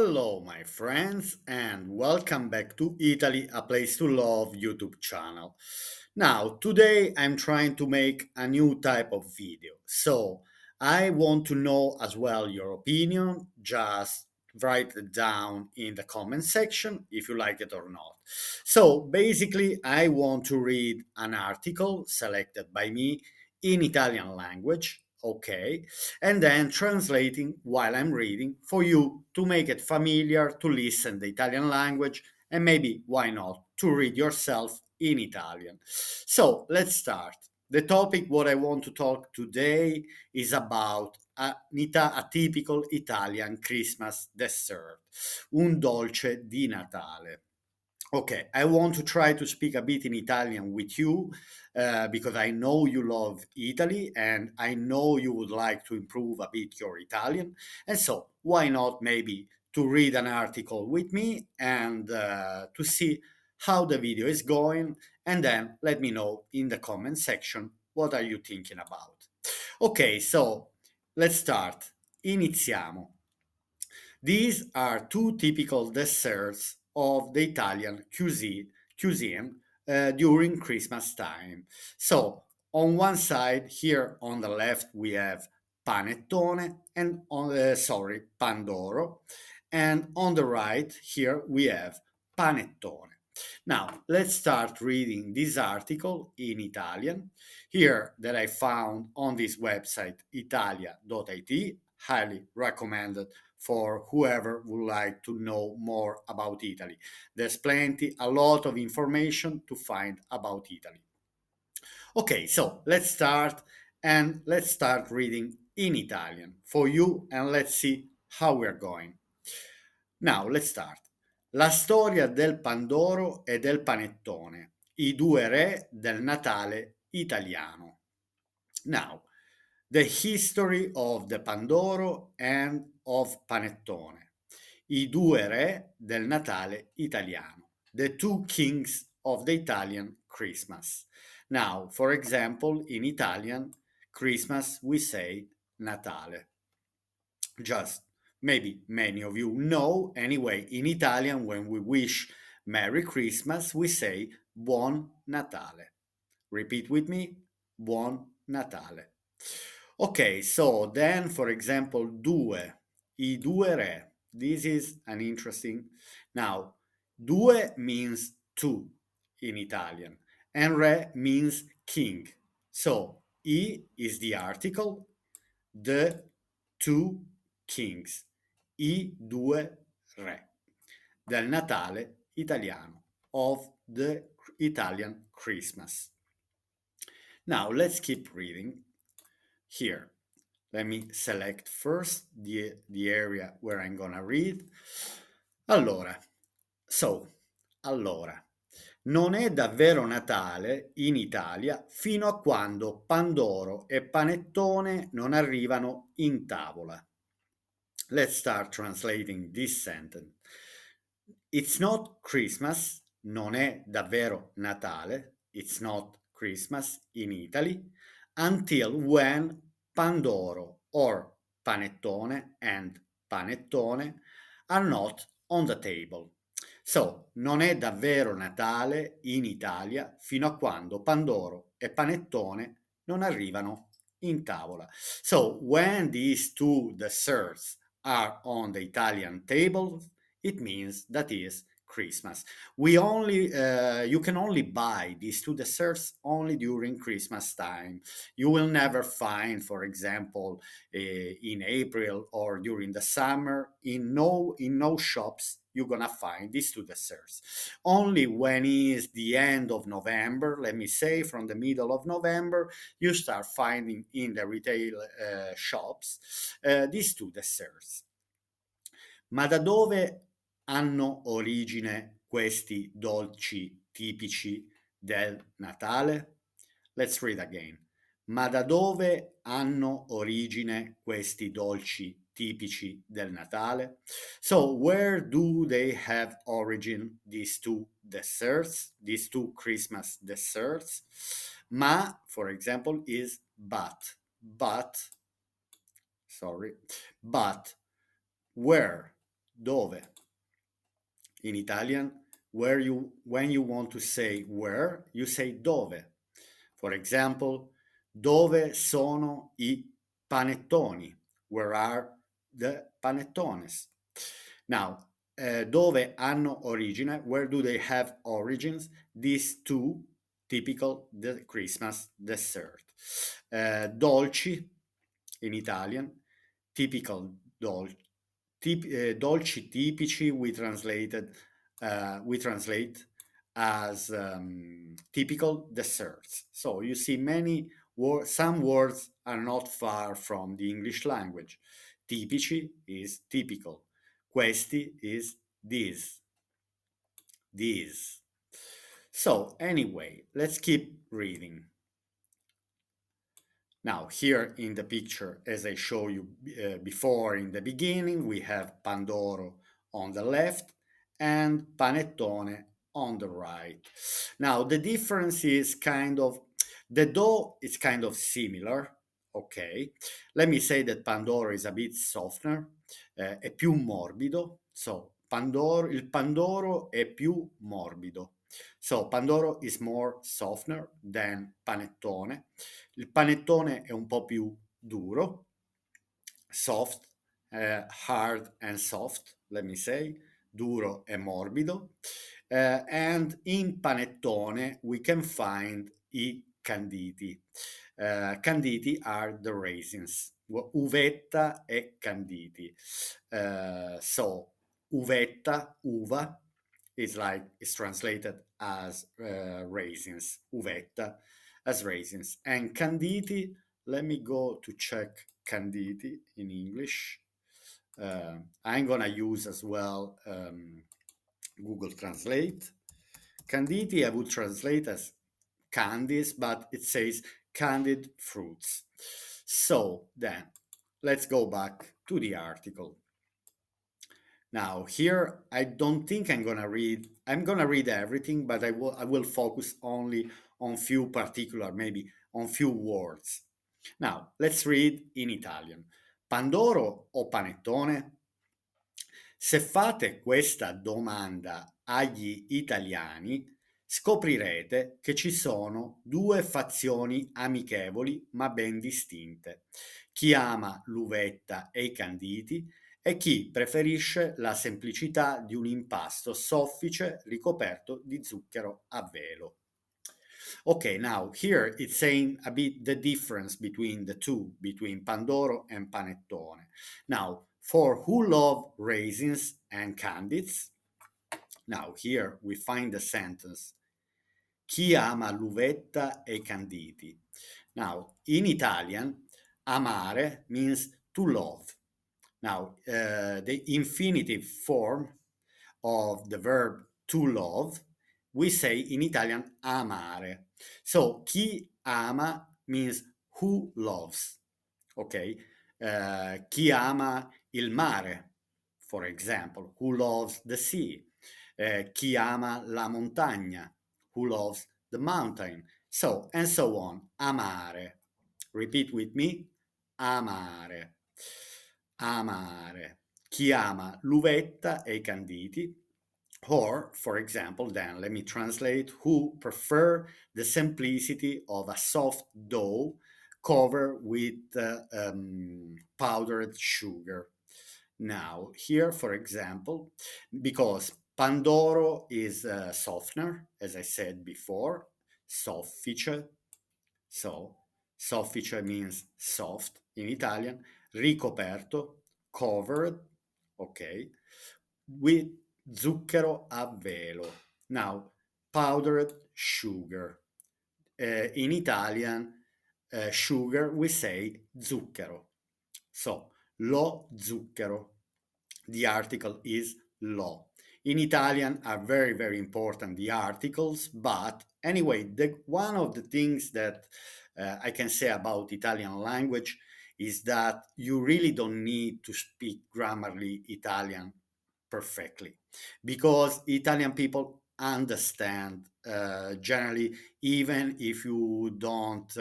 Hello, my friends, and welcome back to Italy, a place to love YouTube channel. Now, today I'm trying to make a new type of video. So, I want to know as well your opinion. Just write it down in the comment section if you like it or not. So, basically, I want to read an article selected by me in Italian language. Okay, and then translating while I'm reading for you to make it familiar to listen the Italian language and maybe why not to read yourself in Italian. So let's start. The topic what I want to talk today is about a typical Italian Christmas dessert, un dolce di Natale. Okay, I want to try to speak a bit in Italian with you because I know you love Italy and I know you would like to improve a bit your Italian. And so, why not maybe to read an article with me and to see how the video is going, and then let me know in the comment section what are you thinking about. Okay, so let's start. Iniziamo. These are two typical desserts of the Italian cuisine during Christmas time. So, on one side, here on the left, we have panettone and pandoro, and on the right here we have panettone. Now, let's start reading this article in Italian here that I found on this website italia.it, highly recommended for whoever would like to know more about Italy. There's a lot of information to find about Italy. Okay, so let's start reading in Italian for you and let's see how we're going. Now, let's start. La storia del Pandoro e del Panettone, i due re del Natale italiano. Now, the history of the Pandoro and of Panettone, i due re del Natale italiano, the two kings of the Italian Christmas. Now, for example, in Italian, Christmas we say Natale. Just maybe many of you know, anyway, in Italian, when we wish Merry Christmas, we say Buon Natale. Repeat with me, Buon Natale. Okay, so then, for example, due, I due re. This is an interesting. Now, due means two in Italian, and re means king. So, I is the article, the two kings, I due re del Natale italiano, of the Italian Christmas. Now let's keep reading here. Let me select first the area where I'm gonna read. Allora, so, allora, non è davvero Natale in Italia fino a quando Pandoro e Panettone non arrivano in tavola. Let's start translating this sentence. It's not Christmas, non è davvero Natale, it's not Christmas in Italy, until when Pandoro or Panettone and Panettone are not on the table. So, non è davvero Natale in Italia fino a quando Pandoro e Panettone non arrivano in tavola. So, when these two desserts are on the Italian table, it means that is Christmas. You can only buy these two desserts only during Christmas time. You will never find, for example, in April or during the summer, in no shops you're gonna find these two desserts. Only when is the end of November, let me say from the middle of November, you start finding in the retail shops these two desserts. Ma da dove hanno origine questi dolci tipici del Natale? Let's read again. Ma da dove hanno origine questi dolci tipici del Natale? So, where do they have origin, these two desserts, these two Christmas desserts? Ma, for example, is but, sorry, but where dove. In Italian, when you want to say where, you say dove. For example, dove sono I panettoni? Where are the panettones? Now, dove hanno origine? Where do they have origins? These two typical Christmas dessert. Dolci in Italian, typical dolci tipici we translate as typical desserts. So you see some words are not far from the English language. Tipici is typical. Questi is these. These. So anyway, let's keep reading. Now, here in the picture, as I showed you before in the beginning, we have Pandoro on the left and Panettone on the right. Now, the difference is the dough is kind of similar, okay? Let me say that Pandoro is a bit softer, è più morbido. So, il Pandoro è più morbido. So, Pandoro is more softer than Panettone. Il panettone è un po' più duro, soft, hard and soft, let me say, duro e morbido. And in panettone we can find I canditi. Canditi are the raisins, uvetta e canditi. So, uvetta, uva, is translated as raisins, uvetta as raisins. And canditi, let me go to check canditi in English. I'm gonna use as well Google Translate. Canditi I would translate as candies, but it says candied fruits. So then, let's go back to the article. Now here, I don't think I'm gonna read everything, but I will focus only on few particular, maybe on few words. Now, let's read in Italian. Pandoro o panettone? Se fate questa domanda agli italiani, scoprirete che ci sono due fazioni amichevoli ma ben distinte. Chi ama l'uvetta e i canditi e chi preferisce la semplicità di un impasto soffice ricoperto di zucchero a velo. Okay, now here it's saying a bit the difference between the two, between Pandoro and Panettone. Now, for who love raisins and candies, now here we find the sentence, chi ama l'uvetta e i canditi. Now, in Italian, amare means to love. Now, the infinitive form of the verb to love, we say in Italian amare. So, chi ama means who loves, okay? Chi ama il mare, for example, who loves the sea. Chi ama la montagna, who loves the mountain. So, and so on. Amare. Repeat with me. Amare. Amare. Chi ama l'uvetta e i canditi. Or, for example, then let me translate, who prefer the simplicity of a soft dough covered with powdered sugar. Now, here, for example, because Pandoro is a softener, as I said before, soffice. So, soffice means soft in Italian. Ricoperto, covered, okay, with zucchero a velo. Now, powdered sugar. In Italian, sugar, we say zucchero. So, lo zucchero. The article is lo. In Italian are very, very important, the articles, but anyway, one of the things that I can say about Italian language is that you really don't need to speak grammarly Italian perfectly because Italian people understand generally, even if you don't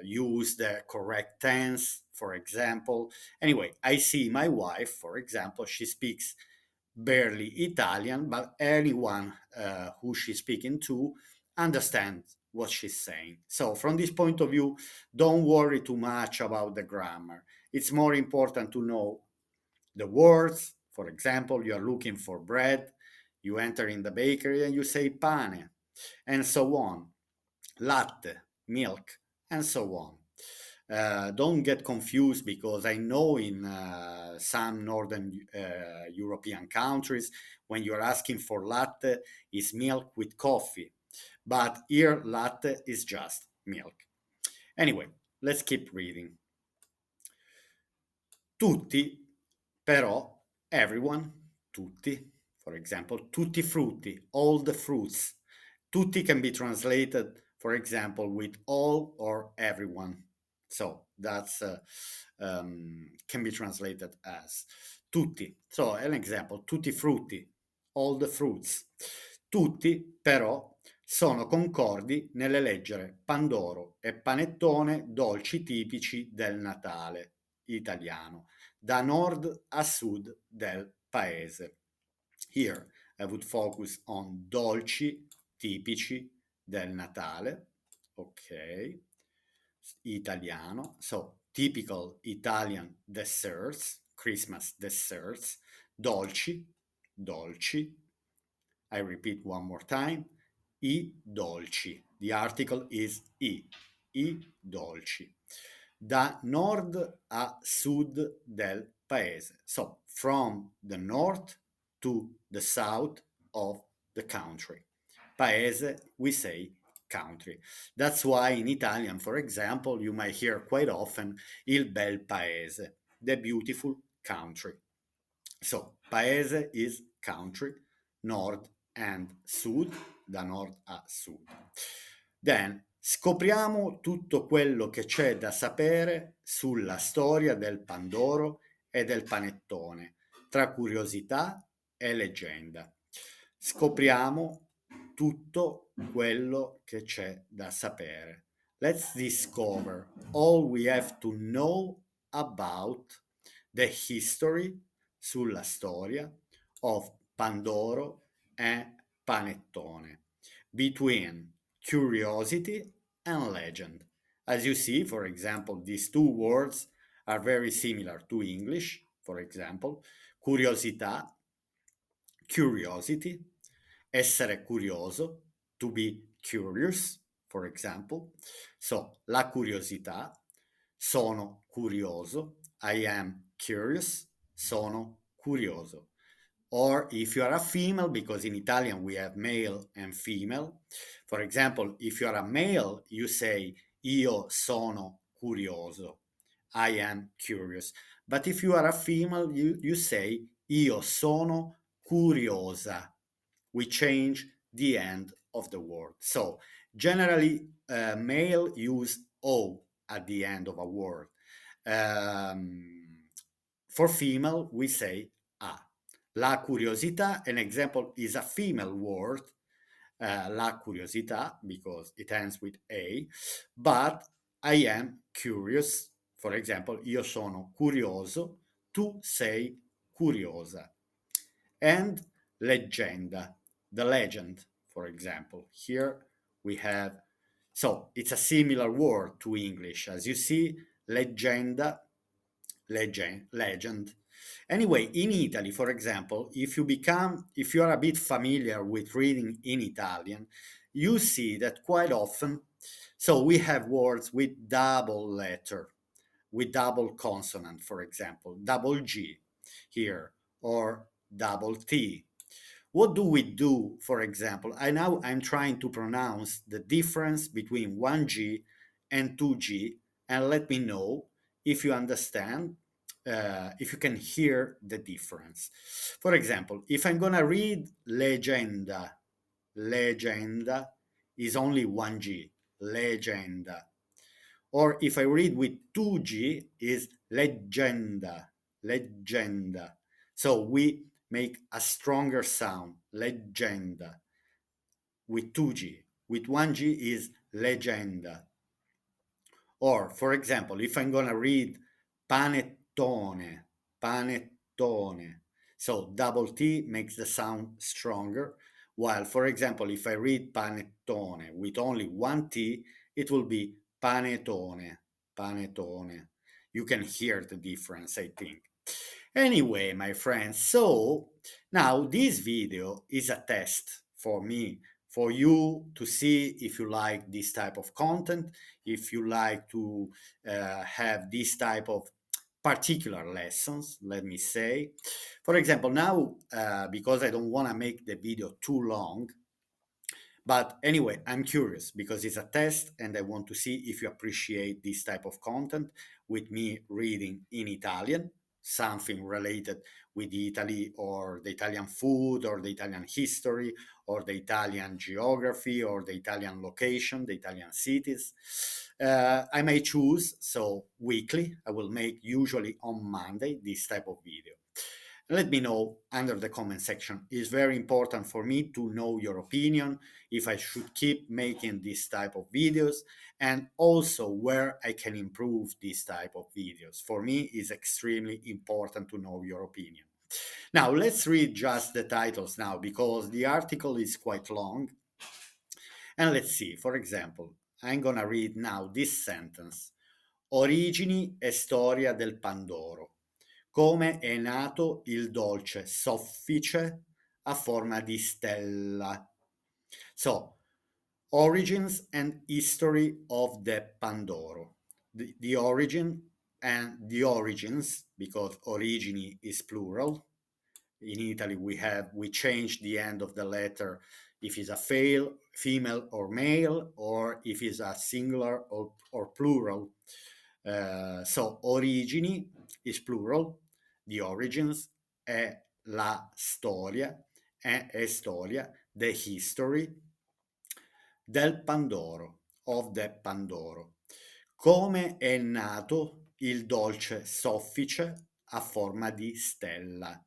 use the correct tense for example. Anyway, I see my wife, for example, she speaks barely Italian, but anyone who she's speaking to understands what she's saying. So, from this point of view, don't worry too much about the grammar. It's more important to know the words. For example, you are looking for bread, you enter in the bakery and you say pane, and so on. Latte, milk, and so on. Don't get confused because I know in some northern European countries, when you're asking for latte, is milk with coffee. But here, latte is just milk. Anyway, let's keep reading. Tutti, però, everyone, tutti, for example, tutti frutti, all the fruits. Tutti can be translated, for example, with all or everyone. So that's can be translated as tutti. So an example, tutti frutti, all the fruits. Tutti però sono concordi nell'eleggere Pandoro e panettone dolci tipici del Natale italiano, da nord a sud del paese. Here I would focus on dolci tipici del Natale, ok, italiano, so typical Italian desserts, Christmas desserts, dolci, dolci. I repeat one more time, I dolci. The article is I dolci. Da nord a sud del paese. So, from the north to the south of the country. Paese, we say country. That's why in Italian, for example, you might hear quite often il bel paese, the beautiful country. So, paese is country, nord and sud, da nord a sud. Then scopriamo tutto quello che c'è da sapere sulla storia del Pandoro e del panettone, tra curiosità e leggenda. Scopriamo tutto quello che c'è da sapere. Let's discover all we have to know about the history, sulla storia, of Pandoro and Panettone, between curiosity and legend. As you see, for example, these two words are very similar to English, for example, curiosità, curiosity, essere curioso, to be curious, for example. So, la curiosità, sono curioso, I am curious, sono curioso. Or if you are a female, because in Italian we have male and female. For example, if you are a male, you say io sono curioso. I am curious. But if you are a female, you say io sono curiosa. We change the end of the word. So generally, male use O at the end of a word. For female, we say A. La curiosità, an example, is a female word, la curiosità, because it ends with A, but I am curious. For example, io sono curioso, tu sei curiosa. And leggenda, the legend, for example. Here we have, so it's a similar word to English. As you see, leggenda, legend. Anyway, in Italy, for example, if you are a bit familiar with reading in Italian, you see that quite often, so we have words with double letter, with double consonant, for example, double G here, or double T. What do we do, for example? I'm trying to pronounce the difference between 1G and 2G, and let me know if you understand, if you can hear the difference. For example, if I'm gonna read legenda, legenda is only 1G, legenda. Or if I read with 2G is leggenda, leggenda. So we make a stronger sound, leggenda, with 2G. With 1G is legenda. Or, for example, if I'm going to read panettone, panettone. So double T makes the sound stronger, while, for example, if I read panettone with only one T, it will be panettone, panettone. You can hear the difference, I think. Anyway, my friends, so now this video is a test for me, for you to see if you like this type of content, if you like to have this type of particular lessons, let me say. For example, now, because I don't want to make the video too long, but anyway, I'm curious because it's a test and I want to see if you appreciate this type of content with me reading in Italian, something related with Italy or the Italian food or the Italian history or the Italian geography or the Italian location, the Italian cities. I may choose, so weekly, I will make usually on Monday this type of video. Let me know under the comment section. It's very important for me to know your opinion, if I should keep making this type of videos, and also where I can improve this type of videos. For me, it's extremely important to know your opinion. Now, let's read just the titles now because the article is quite long. And let's see, for example, I'm gonna read now this sentence. Origini e storia del Pandoro. Come è nato il dolce soffice a forma di stella. So, origins and history of the Pandoro. The origin and the origins, because origini is plural. In Italy, we change the end of the letter if it's a female or male, or if it's a singular or plural. So origini is plural, the origins, è la storia, è storia, the history del Pandoro, of the Pandoro. Come è nato il dolce soffice a forma di stella.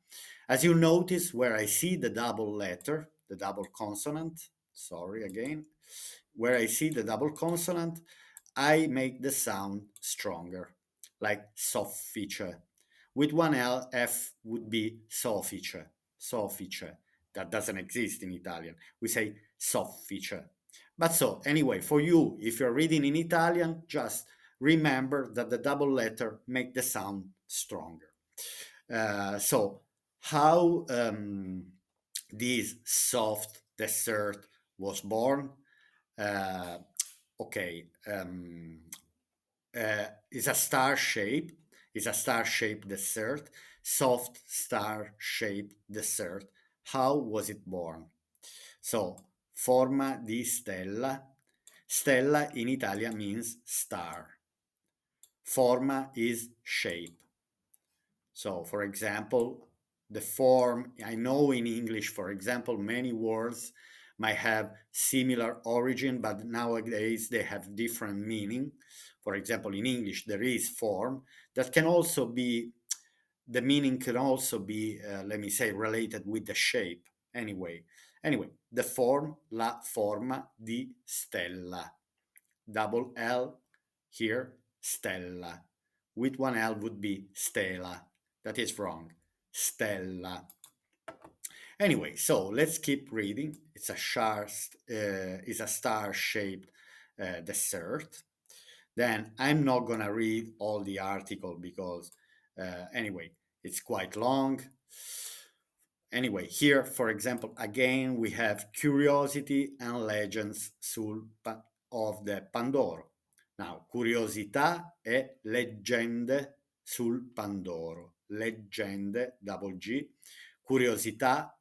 As you notice, where I see the double letter, the double consonant, sorry again, where I see the double consonant, I make the sound stronger, like soffice. With one L, F would be soffice, soffice. That doesn't exist in Italian. We say soffice. But so, anyway, for you, if you're reading in Italian, just remember that the double letter make the sound stronger. So, how this soft dessert was born? Uh, okay, is a star shape, is a star shaped dessert, soft star shaped dessert. How was it born? So, forma di stella. Stella in Italian means star. Forma is shape. So, for example, the form, I know in English, for example, many words might have similar origin, but nowadays they have different meaning. For example, in English, there is form that can also be, the meaning can also be, let me say, related with the shape. Anyway, the form, la forma di stella. Double L here, stella. With one L would be stella. That is wrong. Stella. Anyway, so let's keep reading. It's a star-shaped dessert. Then I'm not gonna read all the article because anyway, it's quite long. Anyway, here, for example, again, we have curiosity and legends of the Pandoro. Now, curiosità e leggende sul Pandoro. Leggende, double G. Curiosità.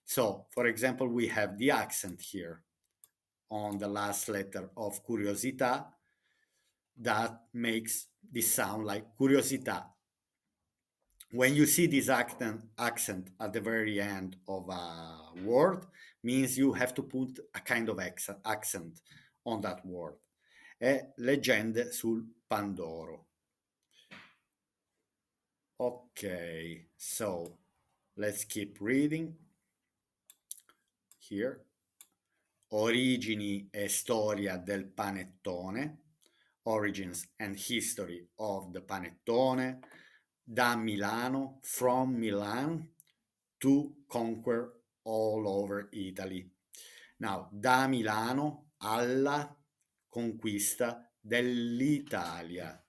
So, for example, we have the accent here on the last letter of curiosità that makes this sound like curiosità. When you see this accent at the very end of a word, means you have to put a kind of accent on that word. È leggende sul Pandoro. Okay, so let's keep reading here. Origini e storia del panettone. origins and history of the panettone, da Milano, from Milan to conquer all over Italy. Now, da Milano alla conquista dell'Italia,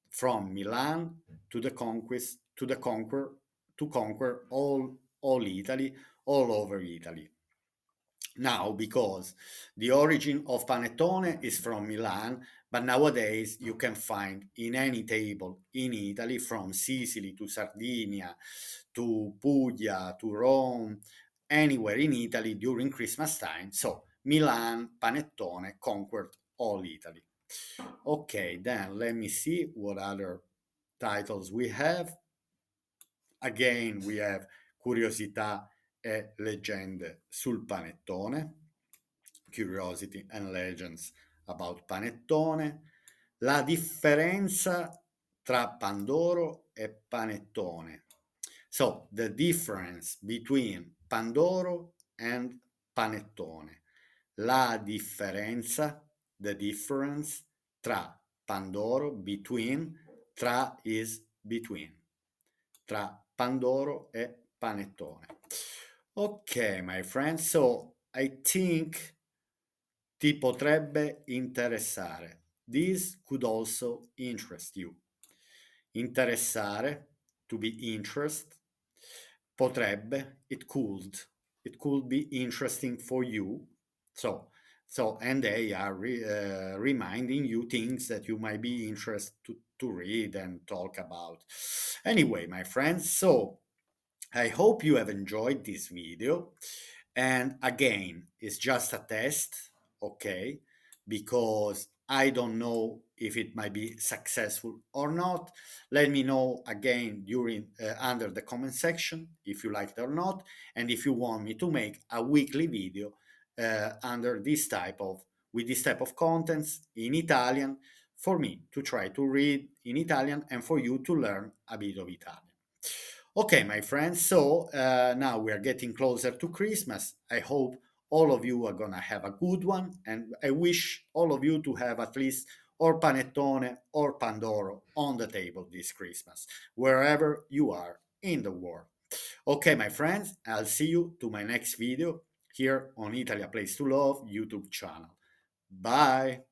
from Milan to the conquest to the conquer to conquer all Italy, all over Italy. Now, because the origin of panettone is from Milan, but nowadays you can find in any table in Italy, from Sicily to Sardinia to Puglia to Rome, anywhere in Italy during Christmas time. So Milan panettone conquered all Italy. Okay, then let me see what other titles we have. Again, we have Curiosità e leggende sul panettone, Curiosity and Legends about panettone, la differenza tra Pandoro e panettone. So, the difference between Pandoro and panettone. La differenza, the difference, tra Pandoro, between, tra is between, tra Pandoro e panettone. Okay, my friends, so I think ti potrebbe interessare. This could also interest you. Interessare, to be interest, potrebbe, it could be interesting for you. So, and they are reminding you things that you might be interested to read and talk about. Anyway, my friends, so I hope you have enjoyed this video. And again, it's just a test, okay? Because I don't know if it might be successful or not. Let me know again during under the comment section if you like it or not, and if you want me to make a weekly video under this type of with this type of contents in Italian, for me to try to read in Italian and for you to learn a bit of Italian. Okay, my friends, so now we are getting closer to Christmas. I hope all of you are going to have a good one, and I wish all of you to have at least or panettone or pandoro on the table this Christmas, wherever you are in the world. Okay, my friends, I'll see you to my next video here on Italy A Place to Love YouTube channel. Bye.